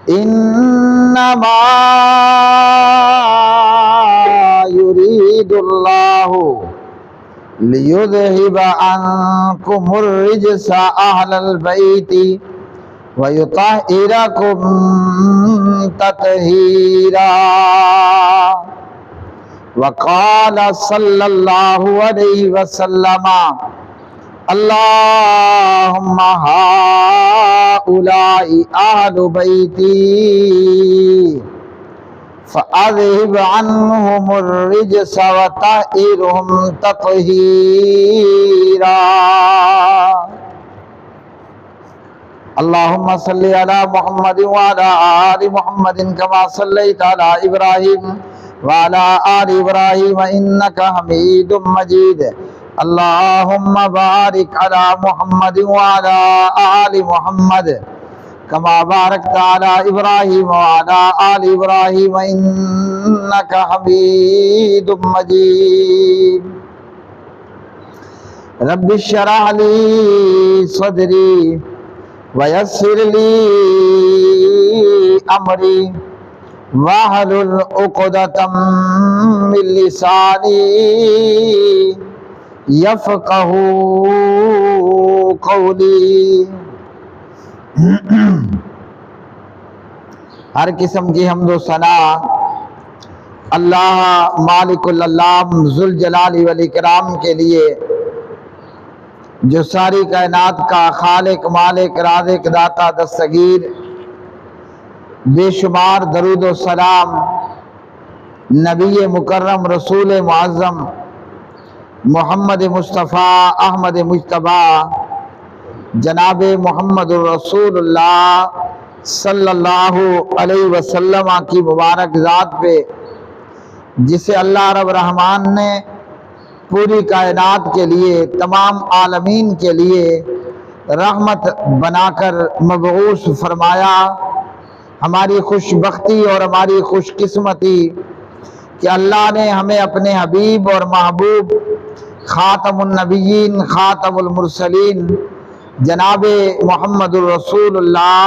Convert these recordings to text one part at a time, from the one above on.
انما یرید اللہ لیذہب عنکم الرجس اہل البیت ویطہرکم تطہیرا۔ وقال صلی اللہ علیہ وسلم اللہم ہؤلاء اہل بیتی فاذہب عنہم الرجس وطہرہم تطہیرا۔ اللہم صلی علی محمد وعلی آل محمد کما صلیت علی ابراہیم وعلی آل ابراہیم انکا حمید مجید۔ اللہم بارک علی محمد وعلی آل محمد کما بارکت علی ابراہیم وعلی آل ابراہیم انکا حمید مجید۔ رب اشرح لی صدری ویسر لی امری واحلل عقدۃ من لسانی یفقہوا قولی۔ ہر قسم کی حمد و ثنا اللہ مالک الالام ذوالجلال والاکرام کے لیے، جو ساری کائنات کا خالق مالک رازق داتا دستگیر۔ بے شمار درود و سلام نبی مکرم رسول معظم محمد مصطفیٰ احمد مجتبیٰ جناب محمد الرسول اللہ صلی اللہ علیہ وسلم کی مبارک ذات پہ، جسے اللہ رب رحمان نے پوری کائنات کے لیے، تمام عالمین کے لیے رحمت بنا کر مبعوث فرمایا۔ ہماری خوش بختی اور ہماری خوش قسمتی کہ اللہ نے ہمیں اپنے حبیب اور محبوب خاتم النبیین خاتم المرسلین جناب محمد الرسول اللہ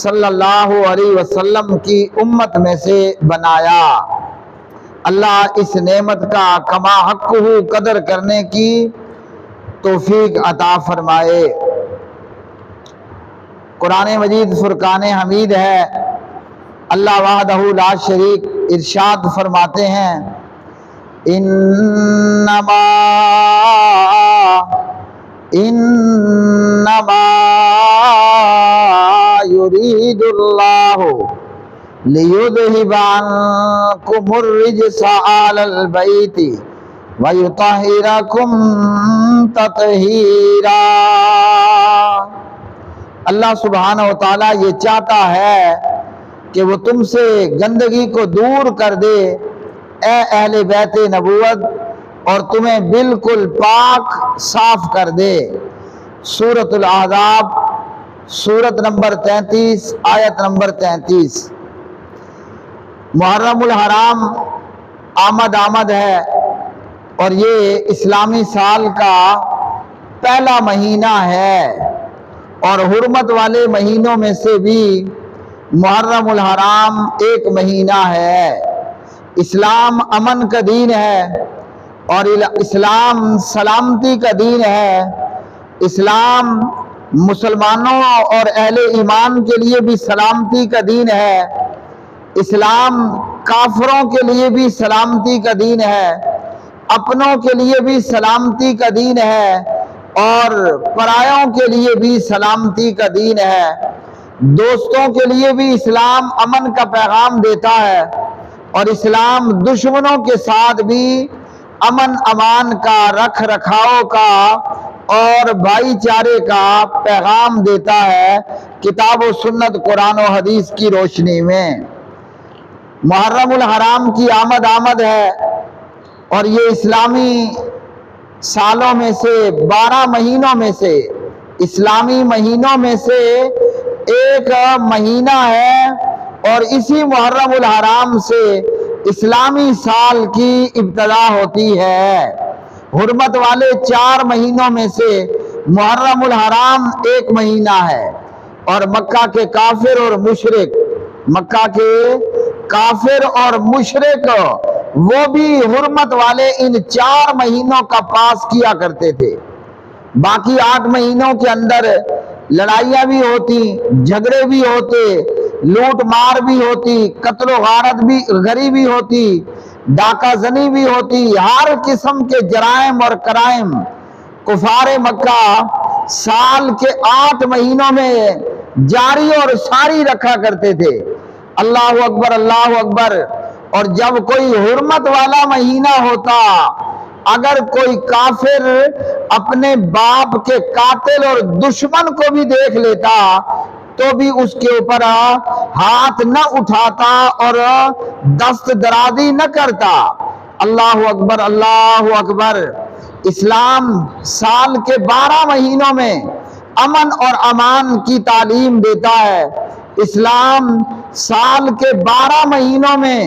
صلی اللہ علیہ وسلم کی امت میں سے بنایا۔ اللہ اس نعمت کا کما حق قدر کرنے کی توفیق عطا فرمائے۔ قرآن مجید فرقان حمید ہے۔ اللہ وحدہ لا شریک ارشاد فرماتے ہیں انما یرید اللہ لیذہب عنکم الرجس اہل البیت ویطہرکم تطہیرا۔ اللہ سبحانہ و تعالیٰ یہ چاہتا ہے کہ وہ تم سے گندگی کو دور کر دے اے اہل بیت نبوت، اور تمہیں بالکل پاک صاف کر دے۔ سورۃ الاحزاب سورت نمبر 33 آیت نمبر 33۔ محرم الحرام آمد ہے، اور یہ اسلامی سال کا پہلا مہینہ ہے، اور حرمت والے مہینوں میں سے بھی محرم الحرام ایک مہینہ ہے۔ اسلام امن کا دین ہے، اور اسلام سلامتی کا دین ہے۔ اسلام مسلمانوں اور اہل ایمان کے لیے بھی سلامتی کا دین ہے۔ اسلام کافروں کے لیے بھی سلامتی کا دین ہے، اپنوں کے لیے بھی سلامتی کا دین ہے، اور پرایوں کے لیے بھی سلامتی کا دین ہے۔ دوستوں کے لیے بھی اسلام امن کا پیغام دیتا ہے، اور اسلام دشمنوں کے ساتھ بھی امن امان کا رکھ رکھاؤ کا اور بھائی چارے کا پیغام دیتا ہے، کتاب و سنت قرآن و حدیث کی روشنی میں۔ محرم الحرام کی آمد ہے، اور یہ اسلامی سالوں میں سے 12 مہینوں میں سے، اسلامی مہینوں میں سے ایک مہینہ ہے، اور اسی محرم الحرام سے اسلامی سال کی ابتدا ہوتی ہے۔ حرمت والے 4 مہینوں میں سے محرم الحرام ایک مہینہ ہے، اور مکہ کے کافر اور مشرک مکہ کے کافر اور مشرک وہ بھی حرمت والے ان 4 مہینوں کا پاس کیا کرتے تھے۔ باقی 8 مہینوں کے اندر لڑائیاں بھی ہوتی، جھگڑے بھی ہوتے، لوٹ مار بھی ہوتی، قتل و غارت بھی غری بھی ہوتی، ڈاکہ زنی بھی ہوتی، ہر قسم کے جرائم اور کرائم کفار مکہ سال کے 8 مہینوں میں جاری اور ساری رکھا کرتے تھے۔ اللہ اکبر اللہ اکبر۔ اور جب کوئی حرمت والا مہینہ ہوتا، اگر کوئی کافر اپنے باپ کے قاتل اور دشمن کو بھی دیکھ لیتا تو بھی اس کے اوپر ہاتھ نہ اٹھاتا اور دست درازی نہ کرتا۔ اللہ اکبر اللہ اکبر۔ اسلام سال کے 12 مہینوں میں امن اور امان کی تعلیم دیتا ہے۔ اسلام سال کے 12 مہینوں میں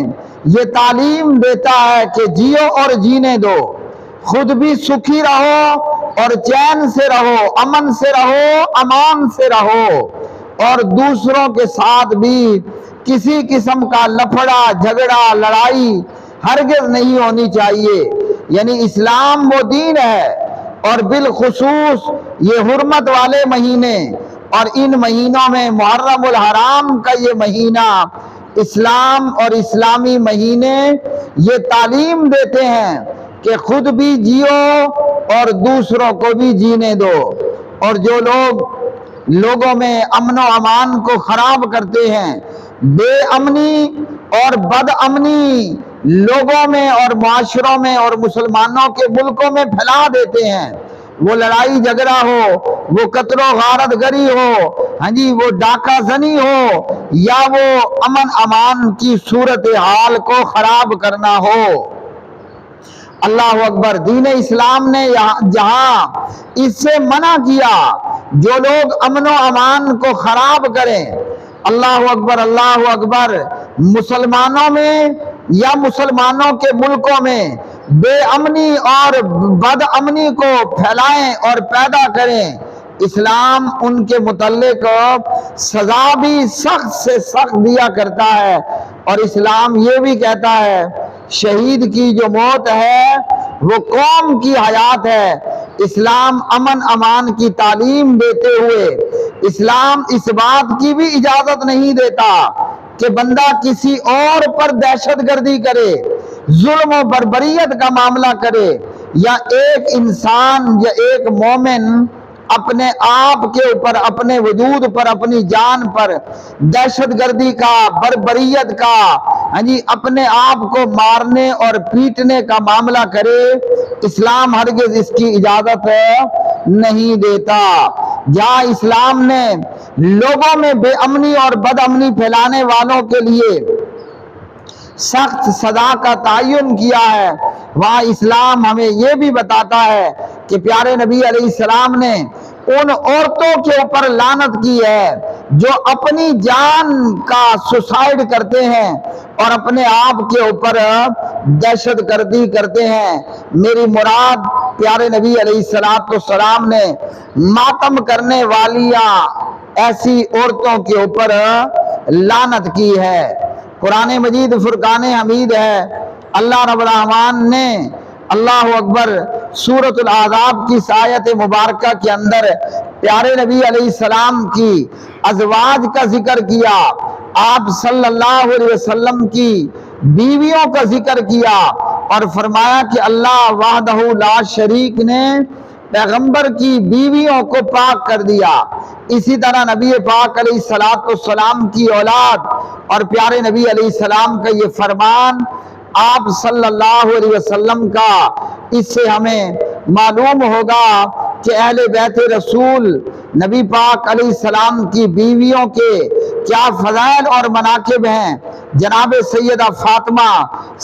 یہ تعلیم دیتا ہے کہ جیو اور جینے دو، خود بھی سکھی رہو اور چین سے رہو، امن سے رہو، امان سے رہو، اور دوسروں کے ساتھ بھی کسی قسم کا لفڑا جھگڑا لڑائی ہرگز نہیں ہونی چاہیے۔ یعنی اسلام وہ دین ہے، اور بالخصوص یہ حرمت والے مہینے اور ان مہینوں میں محرم الحرام کا یہ مہینہ، اسلام اور اسلامی مہینے یہ تعلیم دیتے ہیں کہ خود بھی جیو اور دوسروں کو بھی جینے دو۔ اور جو لوگ لوگوں میں امن و امان کو خراب کرتے ہیں، بے امنی اور بد امنی لوگوں میں اور معاشروں میں اور مسلمانوں کے ملکوں میں پھیلا دیتے ہیں، وہ لڑائی جھگڑا ہو، وہ قتل و غارت گری ہو، ہاں جی، وہ ڈاکہ زنی ہو، یا وہ امن امان کی صورتحال کو خراب کرنا ہو۔ اللہ اکبر۔ دین اسلام نے جہاں اس سے منع کیا جو لوگ امن و امان کو خراب کریں، اللہ اکبر اللہ اکبر، مسلمانوں میں یا مسلمانوں کے ملکوں میں بے امنی اور بد امنی کو پھیلائیں اور پیدا کریں، اسلام ان کے متعلق سزا بھی سخت سے سخت دیا کرتا ہے۔ اور اسلام یہ بھی کہتا ہے شہید کی جو موت ہے وہ قوم کی حیات ہے۔ اسلام امن امان کی تعلیم دیتے ہوئے اسلام اس بات کی بھی اجازت نہیں دیتا کہ بندہ کسی اور پر دہشت گردی کرے، ظلم و بربریت کا معاملہ کرے، یا ایک انسان یا ایک مومن اپنے آپ کے اوپر، اپنے وجود پر، اپنی جان پر دہشت گردی کا، بربریت کا، ہاں جی، اپنے آپ کو مارنے اور پیٹنے کا معاملہ کرے۔ اسلام ہرگز اس کی اجازت نہیں دیتا۔ جہاں اسلام نے لوگوں میں بے امنی اور بد امنی پھیلانے والوں کے لیے سخت سزا کا تعین کیا ہے، وہاں اسلام ہمیں یہ بھی بتاتا ہے کہ پیارے نبی علیہ السلام نے ان عورتوں کے اوپر لعنت کی ہے جو اپنی جان کا سوسائڈ کرتے ہیں اور اپنے آپ کے اوپر دہشت گردی کرتے ہیں۔ میری مراد پیارے نبی علیہ السلام نے ماتم کرنے والیاں ایسی عورتوں کے اوپر لعنت کی ہے۔ قرآن مجید فرقان حمید ہے۔ اللہ رب الرحمن نے اللہ اکبر سورۃ الاحزاب کی آیت مبارکہ کے اندر پیارے نبی علیہ السلام کی ازواج کا ذکر کیا، آپ صلی اللہ علیہ وسلم کی بیویوں کا ذکر کیا، اور فرمایا کہ اللہ وحدہ لا شریک نے پیغمبر کی بیویوں کو پاک کر دیا۔ اسی طرح نبی پاک علیہ السلام کی اولاد اور پیارے نبی علیہ السلام کا یہ فرمان آپ صلی اللہ علیہ وسلم کا، اس سے ہمیں معلوم ہوگا کہ اہل بیت رسول نبی پاک علیہ السلام کی بیویوں کے کیا فضائل اور مناقب ہیں۔ جناب سیدہ فاطمہ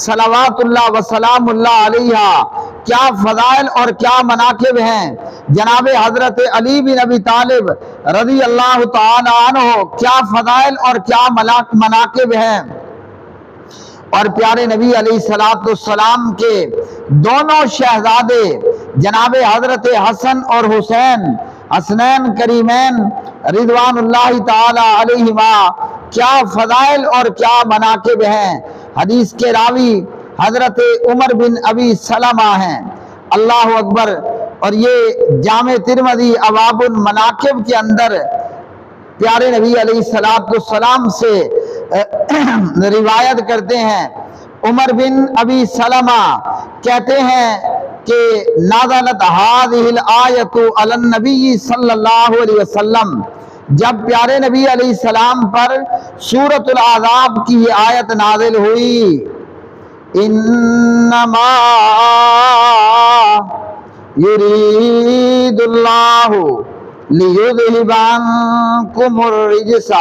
صلوات اللہ وسلام اللہ علیہا کیا فضائل اور کیا مناقب ہیں۔ جناب حضرت علی بن ابی طالب رضی اللہ تعالی عنہ کیا فضائل اور کیا مناقب ہیں۔ اور پیارے نبی علیہ السلام کے دونوں شہزادے جناب حضرت حسن اور حسین، حسنین کریمین رضوان اللہ تعالی علیہما، کیا فضائل اور کیا مناقب ہیں۔ حدیث کے راوی حضرت عمر بن ابی سلمہ ہیں۔ اللہ اکبر۔ اور یہ جامع ترمذی ابواب المناقب کے اندر پیارے نبی علیہ السلام سے روایت کرتے ہیں۔ عمر بن ابی سلمہ کہتے ہیں کہ نازلت هذه الآیۃ علی النبی صلی اللہ علیہ وسلم، جب پیارے نبی علیہ السلام پر سورۃ الاحزاب کی یہ آیت نازل ہوئی، انما یرید اللہ لیذہب عنکم الرجس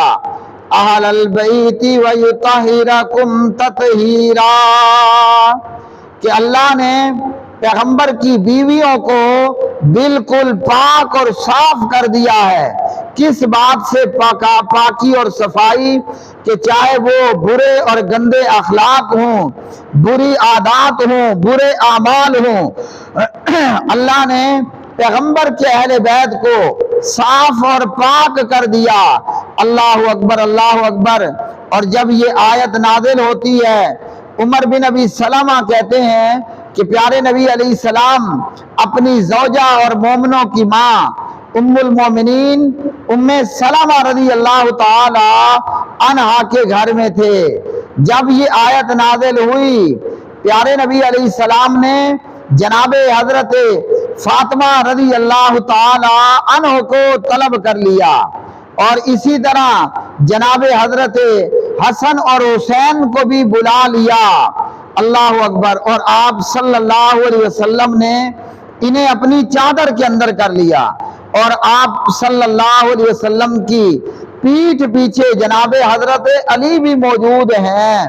اہل البیت ویطہرکم تطہیرا، کہ اللہ نے پیغمبر کی بیویوں کو بالکل پاک اور صاف کر دیا ہے۔ کس بات سے؟ پاکی اور صفائی، کہ چاہے وہ برے اور گندے اخلاق ہوں، بری عادات ہوں، برے اعمال ہوں، اللہ نے پیغمبر کے اہل بیت کو صاف اور پاک کر دیا۔ اللہ اکبر، اللہ اکبر۔ اور جب یہ آیت نازل ہوتی ہے، عمر بن ابی سلمہ کہتے ہیں کہ پیارے نبی علیہ السلام اپنی زوجہ اور مومنوں کی ماں ام المومنین ام سلمہ رضی اللہ تعالی عنہا کے گھر میں تھے۔ جب یہ آیت نازل ہوئی، پیارے نبی علیہ السلام نے جناب حضرت فاطمہ رضی اللہ تعالی عنہ کو طلب کر لیا، اور اسی طرح جناب حضرت حسن اور حسین کو بھی بلا لیا۔ اللہ اکبر۔ اور آپ صلی اللہ علیہ وسلم نے انہیں اپنی چادر کے اندر کر لیا، اور آپ صلی اللہ علیہ وسلم کی پیٹھ پیچھے جناب حضرت علی بھی موجود ہیں۔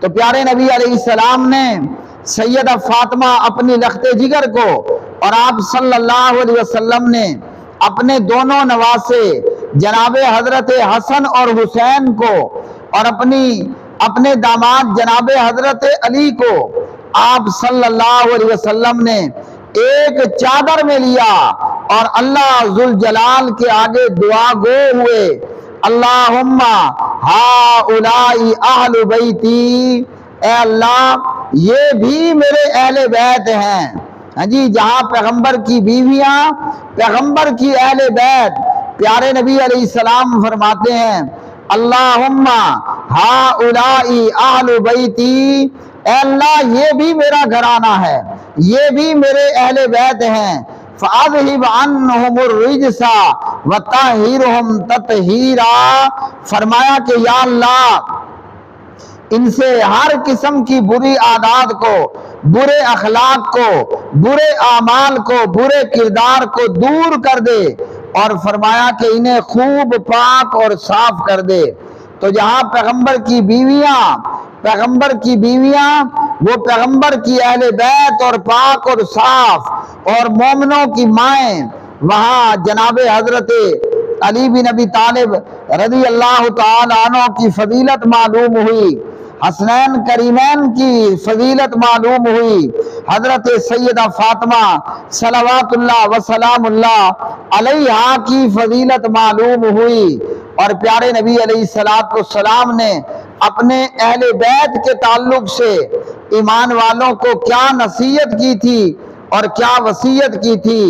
تو پیارے نبی علیہ السلام نے سیدہ فاطمہ اپنی لخت جگر کو، اور آپ صلی اللہ علیہ وسلم نے اپنے دونوں نواسے جناب حضرت حسن اور حسین کو، اور اپنے داماد جناب حضرت علی کو آپ صلی اللہ علیہ وسلم نے ایک چادر میں لیا، اور اللہ ذوالجلال کے آگے دعا گو ہوئے، اللہم ہؤلاء اہل بیتی، اے اللہ یہ بھی میرے اہل بیت ہیں۔ ہاں جی، جہاں پیغمبر کی بیویاں، پیغمبر کی اہل بیت، پیارے نبی علیہ السلام فرماتے ہیں اللہم ہؤلاء اہل بیتی، اے اللہ یہ بھی میرا گھرانہ ہے، یہ بھی میرے اہل بیت ہیں، فَأَذْهِبْ عَنْهُمُ الرِّجْسَ وَطَهِّرْهُمْ تَطْهِيرًا، فرمایا کہ یا اللہ ان سے ہر قسم کی بری عادات کو، برے اخلاق کو، برے اعمال کو، برے کردار کو دور کر دے، اور فرمایا کہ انہیں خوب پاک اور صاف کر دے۔ تو جہاں پیغمبر کی بیویاں وہ پیغمبر کی اہل بیت اور پاک اور صاف، اور مومنوں کی مائیں، وہاں جناب حضرت علی بن ابی طالب رضی اللہ تعالی عنہ کی فضیلت معلوم ہوئی، حسنین کریمین کی فضیلت معلوم ہوئی، حضرت سیدہ فاطمہ صلوات اللہ وسلام اللہ علیہا کی فضیلت معلوم ہوئی۔ اور پیارے نبی علیہ السلام نے اپنے اہل بیت کے تعلق سے ایمان والوں کو کیا نصیحت کی تھی اور کیا وصیت کی تھی،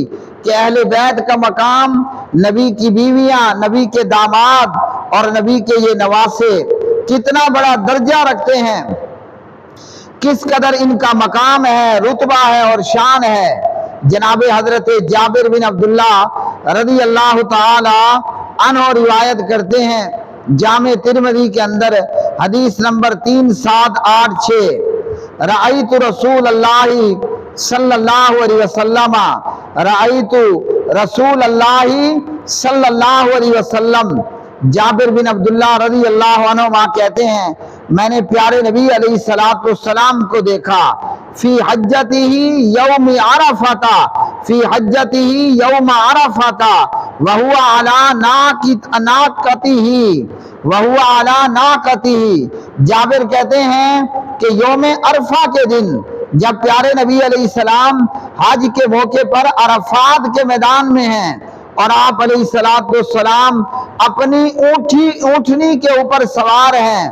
کہ اہل بیت کا مقام، نبی کی بیویاں، نبی کے داماد اور نبی کے یہ نواسے کتنا بڑا درجہ رکھتے ہیں، کس قدر ان کا مقام ہے، رتبہ ہے اور شان ہے۔ جناب حضرت جابر بن عبداللہ رضی اللہ تعالی عنہ روایت کرتے ہیں، جامع ترمذی کے اندر حدیث نمبر 3786، رأیت رسول اللہ صلی اللہ علیہ وسلم، رأیت رسول اللہ صلی اللہ علیہ وسلم، جابر بن عبداللہ رضی اللہ عنہ کہتے ہیں میں نے پیارے نبی علیہ السلام کو دیکھا، فی حجتہ یوم عرفہ، فی حجتہ یوم عرفہ وہو علی ناقتہ، جابر کہتے ہیں کہ یوم عرفہ کے دن جب پیارے نبی علیہ السلام حج کے موقع پر عرفات کے میدان میں ہیں، اور آپ علیہ السلام اپنی اونٹنی کے اوپر سوار ہیں۔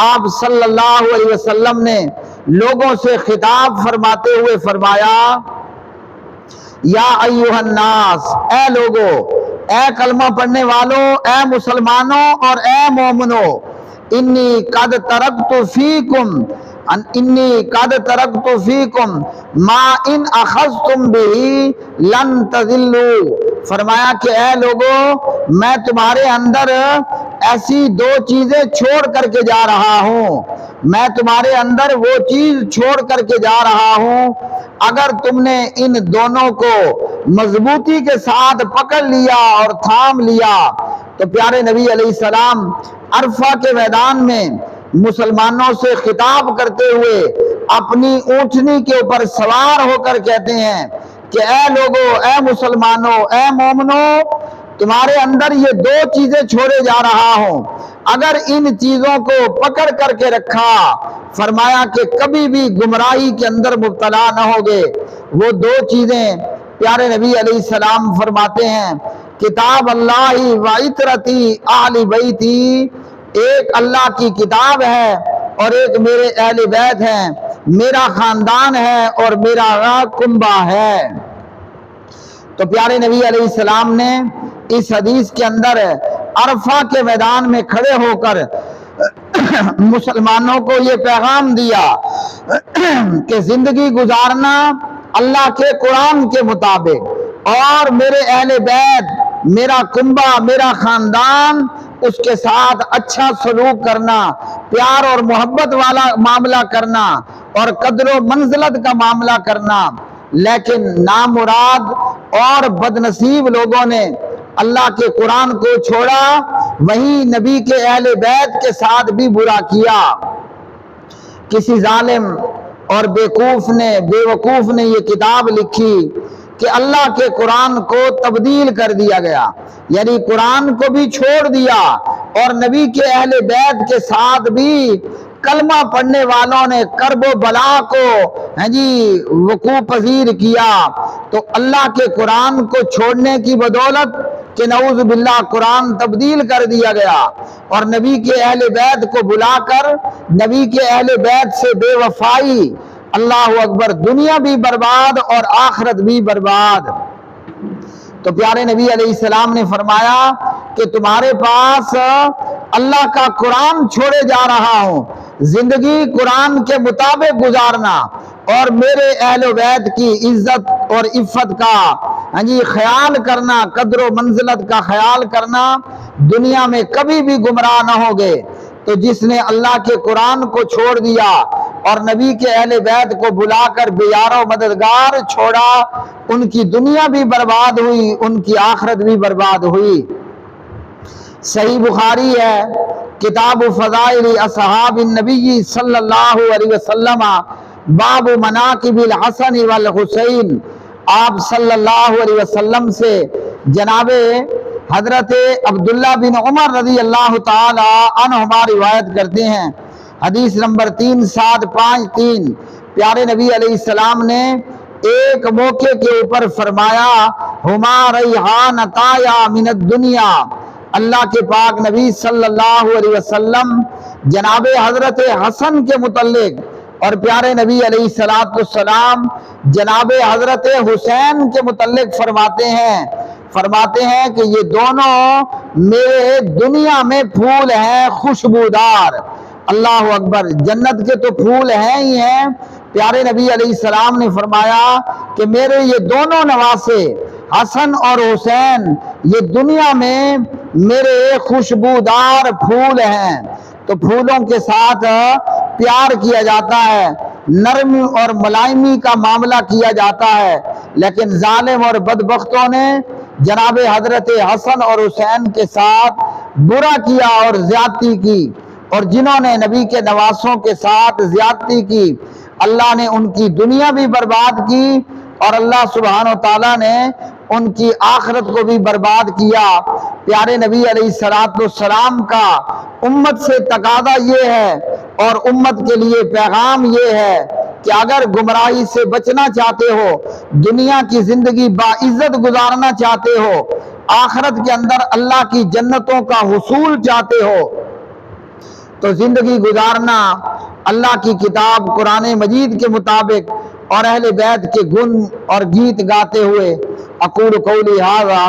آپ صلی اللہ علیہ وسلم نے لوگوں سے خطاب فرماتے ہوئے فرمایا، یا ایھا الناس، اے لوگو، اے کلمہ پڑھنے والوں، اے مسلمانوں اور اے مومنوں، انی قد ترکت فیکم ما ان اخذتم بہ لن تضلوا۔ فرمایا کہ اے لوگو، میں تمہارے اندر ایسی دو چیزیں چھوڑ کر کے جا رہا ہوں، میں تمہارے اندر وہ چیز چھوڑ کر کے جا رہا ہوں، اگر تم نے ان دونوں کو مضبوطی کے ساتھ پکڑ لیا اور تھام لیا۔ تو پیارے نبی علیہ السلام عرفہ کے میدان میں مسلمانوں سے خطاب کرتے ہوئے اپنی اونٹنی کے اوپر سوار ہو کر کہتے ہیں کہ اے لوگو، اے مسلمانوں، اے مومنوں، تمہارے اندر یہ دو چیزیں چھوڑے جا رہا ہوں، اگر ان چیزوں کو پکڑ کر کے رکھا، فرمایا کہ کبھی بھی گمراہی کے اندر مبتلا نہ ہوگے۔ وہ دو چیزیں پیارے نبی علیہ السلام فرماتے ہیں، کتاب اللہ و عطرتی اہل بیتی، ایک اللہ کی کتاب ہے اور ایک میرے اہل بیت ہیں، میرا خاندان ہے اور میرا کنبہ ہے۔ تو پیارے نبی علیہ السلام نے اس حدیث کے اندر عرفہ کے میدان میں کھڑے ہو کر مسلمانوں کو یہ پیغام دیا کہ زندگی گزارنا اللہ کے قرآن کے مطابق، اور میرے اہل بیت، میرا کنبہ، میرا خاندان، اس کے ساتھ اچھا سلوک کرنا، پیار اور محبت والا معاملہ کرنا اور قدر و منزلت کا معاملہ کرنا۔ لیکن نامراد اور بدنصیب لوگوں نے اللہ کے قرآن کو چھوڑا، وہیں نبی کے اہل بیت کے ساتھ بھی برا کیا۔ کسی ظالم اور بے وقوف نے یہ کتاب لکھی کہ اللہ کے قرآن کو تبدیل کر دیا گیا، یعنی قرآن کو بھی چھوڑ دیا اور نبی کے اہل بیت کے ساتھ بھی کلمہ پڑھنے والوں نے کرب و بلا کو وقوع پذیر کیا۔ تو اللہ کے قرآن کو چھوڑنے کی بدولت کہ نعوذ باللہ قرآن تبدیل کر دیا گیا، اور نبی کے اہل بیت کو بلا کر نبی کے اہل بیت سے بے وفائی، اللہ اکبر، دنیا بھی برباد اور آخرت بھی برباد۔ تو پیارے نبی علیہ السلام نے فرمایا کہ تمہارے پاس اللہ کا قرآن چھوڑے جا رہا ہوں، زندگی قرآن کے مطابق گزارنا اور میرے اہل و بیت کی عزت اور عفت کا خیال کرنا، قدر و منزلت کا خیال کرنا، دنیا میں کبھی بھی گمراہ نہ ہوگے۔ تو جس نے اللہ کے قرآن کو چھوڑ دیا اور نبی کے اہل بیت کو بلا کر بے یار و مددگار چھوڑا، ان کی دنیا بھی برباد ہوئی، ان کی آخرت بھی برباد ہوئی۔ صحیح بخاری ہے، کتاب فضائل اصحاب النبی صلی اللہ علیہ وسلم، باب مناقب الحسن والحسین۔ آپ صلی اللہ علیہ وسلم سے جناب حضرت عبداللہ بن عمر رضی اللہ تعالی عنہما روایت کرتے ہیں، حدیث نمبر 3753، پیارے نبی علیہ السلام نے ایک موقع کے اوپر فرمایا، ہما ریحانتایا من الدنیا۔ اللہ کے پاک نبی صلی اللہ علیہ وسلم جناب حضرت حسن کے متعلق اور پیارے نبی علیہ السلام جناب حضرت حسین کے متعلق فرماتے ہیں کہ یہ دونوں میرے دنیا میں پھول ہیں خوشبودار۔ اللہ اکبر، جنت کے تو پھول ہیں ہی ہیں۔ پیارے نبی علیہ السلام نے فرمایا کہ میرے یہ دونوں نواسے حسن اور حسین یہ دنیا میں میرے خوشبودار پھول ہیں۔ تو پھولوں کے ساتھ پیار کیا جاتا ہے، نرمی اور ملائمی کا معاملہ کیا جاتا ہے، لیکن ظالم اور بدبختوں نے جناب حضرت حسن اور حسین کے ساتھ برا کیا اور زیادتی کی، اور جنہوں نے نبی کے نواسوں کے ساتھ زیادتی کی، اللہ نے ان کی دنیا بھی برباد کی اور اللہ سبحانہ و تعالیٰ نے ان کی آخرت کو بھی برباد کیا۔ پیارے نبی علیہ السلام کا امت سے تقاضا یہ ہے اور امت کے لیے پیغام یہ ہے کہ اگر گمراہی سے بچنا چاہتے ہو، دنیا کی زندگی باعزت گزارنا چاہتے ہو، آخرت کے اندر اللہ کی جنتوں کا حصول چاہتے ہو تو زندگی گزارنا اللہ کی کتاب قرآن مجید کے مطابق اور اہل بیت کے گن اور گیت گاتے ہوئے۔ اقول قولی ھذا